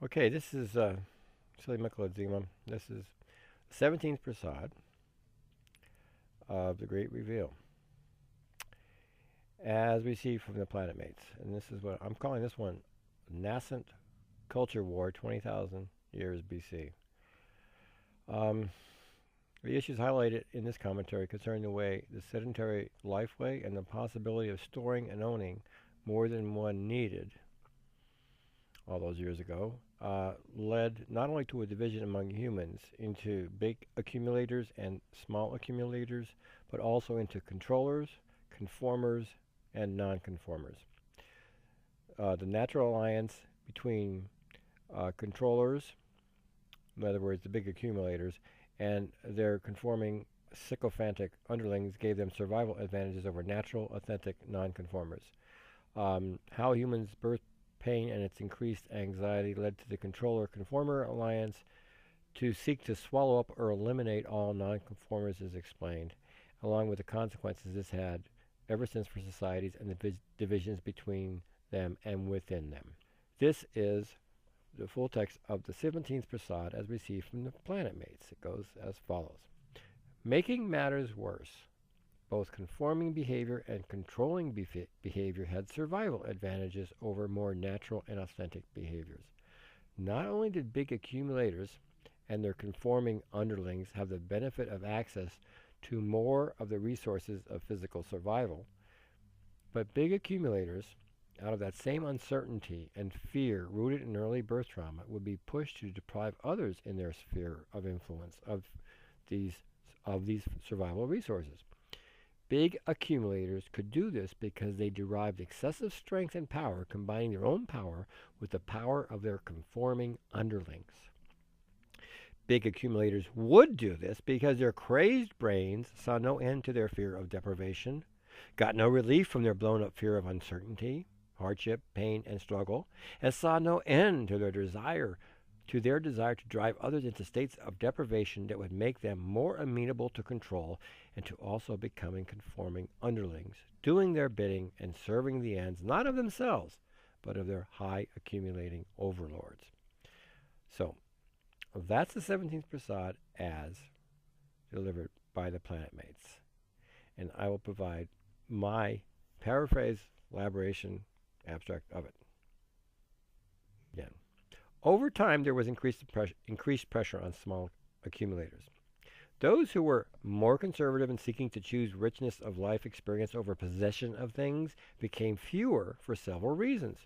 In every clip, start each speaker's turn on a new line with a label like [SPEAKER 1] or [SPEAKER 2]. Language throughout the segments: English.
[SPEAKER 1] Okay, this is SillyMickel Adzema. This is 17th Prasad of the Great Reveal, as we see from the Planetmates. And this is what I'm calling this one Nascent Culture War 20,000 years BC. Um, the issues highlighted in this commentary concern the way the sedentary lifeway and the possibility of storing and owning more than one needed all those years ago, led not only to a division among humans into big accumulators and small accumulators, but also into controllers, conformers, and non-conformers. The natural alliance between controllers, in other words, the big accumulators, and their conforming sycophantic underlings gave them survival advantages over natural, authentic non-conformers. How humans birth pain and its increased anxiety led to the Controller-Conformer alliance to seek to swallow up or eliminate all non-conformers is explained, along with the consequences this had ever since for societies and the divisions between them and within them. This is the full text of the 17th Prasad as we see from the Planetmates. It goes as follows. Making matters worse, both conforming behavior and controlling behavior had survival advantages over more natural and authentic behaviors. Not only did big accumulators and their conforming underlings have the benefit of access to more of the resources of physical survival, but big accumulators, out of that same uncertainty and fear rooted in early birth trauma, would be pushed to deprive others in their sphere of influence of these survival resources. Big accumulators could do this because they derived excessive strength and power, combining their own power with the power of their conforming underlings. Big accumulators would do this because their crazed brains saw no end to their fear of deprivation, got no relief from their blown-up fear of uncertainty, hardship, pain, and struggle, and saw no end to their desire to drive others into states of deprivation that would make them more amenable to control and to also becoming conforming underlings, doing their bidding and serving the ends not of themselves, but of their high accumulating overlords. So, that's the 17th Prasad as delivered by the Planetmates. And I will provide my paraphrase, elaboration, abstract of it. Again. Over time, there was increased pressure on small accumulators. Those who were more conservative in seeking to choose richness of life experience over possession of things became fewer for several reasons.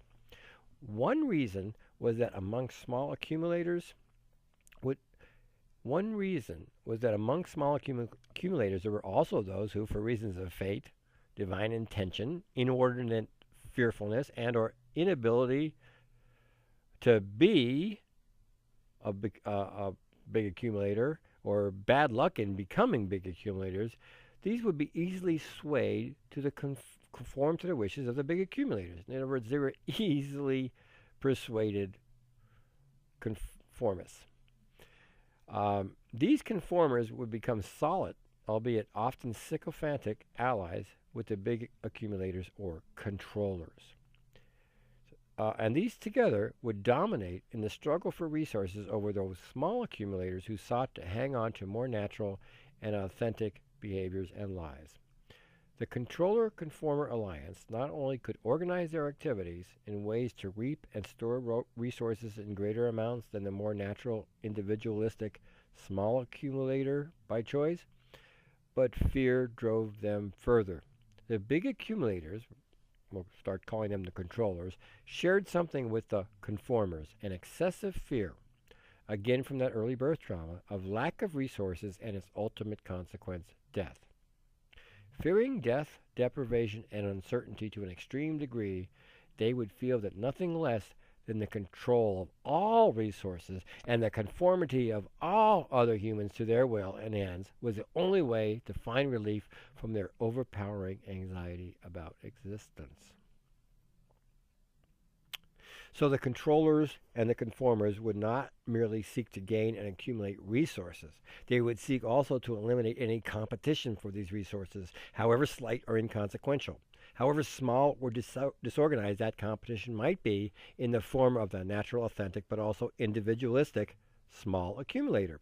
[SPEAKER 1] One reason was that among small accumulators, there were also those who, for reasons of fate, divine intention, inordinate fearfulness, and or inability to be a big accumulator or bad luck in becoming big accumulators, these would be easily swayed to conform to the wishes of the big accumulators. In other words, they were easily persuaded conformists. These conformers would become solid, albeit often sycophantic, allies with the big accumulators or controllers. And these together would dominate in the struggle for resources over those small accumulators who sought to hang on to more natural and authentic behaviors and lives. The Controller-Conformer alliance not only could organize their activities in ways to reap and store resources in greater amounts than the more natural, individualistic, small accumulator by choice, but fear drove them further. The big accumulators, we'll start calling them the controllers, shared something with the conformers, an excessive fear, again from that early birth trauma, of lack of resources and its ultimate consequence, death. Fearing death, deprivation, and uncertainty to an extreme degree, they would feel that nothing less than the control of all resources and the conformity of all other humans to their will and ends was the only way to find relief from their overpowering anxiety about existence. So the controllers and the conformers would not merely seek to gain and accumulate resources. They would seek also to eliminate any competition for these resources, however slight or inconsequential. however small or disorganized that competition might be in the form of the natural, authentic, but also individualistic small accumulator.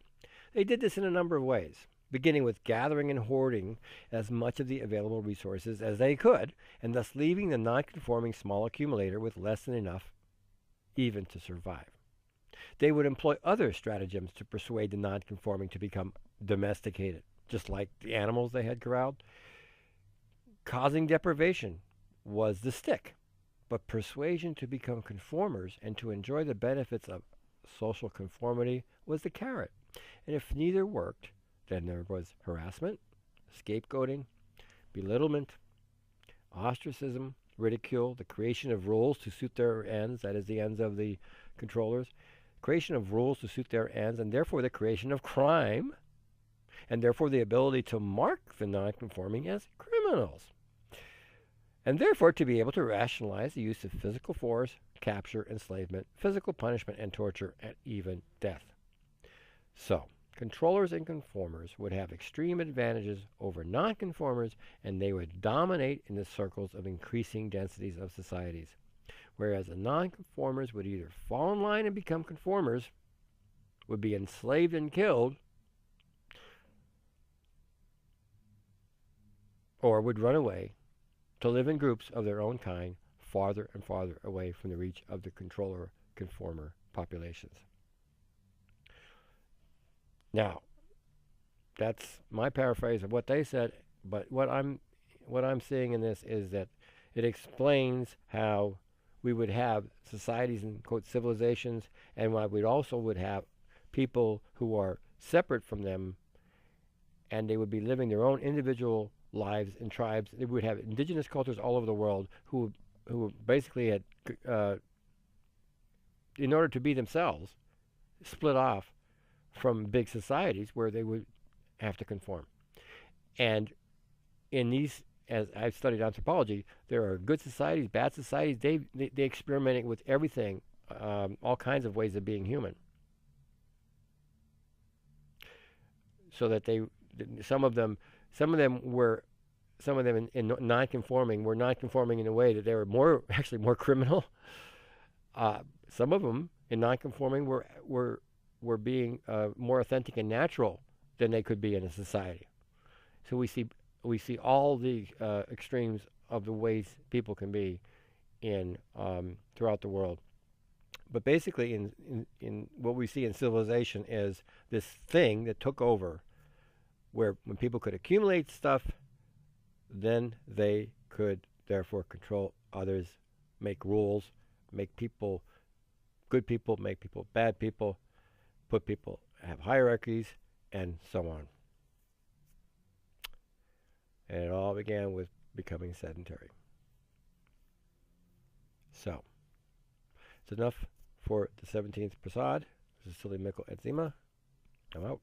[SPEAKER 1] They did this in a number of ways, beginning with gathering and hoarding as much of the available resources as they could, and thus leaving the non-conforming small accumulator with less than enough even to survive. They would employ other stratagems to persuade the non-conforming to become domesticated, just like the animals they had corralled. Causing deprivation was the stick, but persuasion to become conformers and to enjoy the benefits of social conformity was the carrot. And if neither worked, then there was harassment, scapegoating, belittlement, ostracism, ridicule, the creation of rules to suit their ends, that is, the ends of the controllers, creation of rules to suit their ends, and therefore the creation of crime, and therefore the ability to mark the non-conforming as criminals, and therefore to be able to rationalize the use of physical force, capture, enslavement, physical punishment, and torture, and even death. So, controllers and conformers would have extreme advantages over non-conformers, and they would dominate in the circles of increasing densities of societies, whereas the non-conformers would either fall in line and become conformers, would be enslaved and killed, or would run away to live in groups of their own kind, farther and farther away from the reach of the controller-conformer populations. Now, that's my paraphrase of what they said, but what I'm seeing in this is that it explains how we would have societies and, quote, civilizations, and why we also would have people who are separate from them, and they would be living their own individual lives in tribes. They would have indigenous cultures all over the world who basically had, in order to be themselves, split off from big societies where they would have to conform. And in these, as I've studied anthropology, there are good societies, bad societies. They experimenting with everything, all kinds of ways of being human. So that some of them in non-conforming were non-conforming in a way that they were actually more criminal. Some of them in non-conforming were being more authentic and natural than they could be in a society. So we see all the extremes of the ways people can be in throughout the world. But basically, in what we see in civilization is this thing that took over, where when people could accumulate stuff, then they could therefore control others, make rules, make people good people, make people bad people, put people, have hierarchies, and so on. And it all began with becoming sedentary. So, it's enough for the 17th Prasad. This is SillyMickel Adzema. I'm out.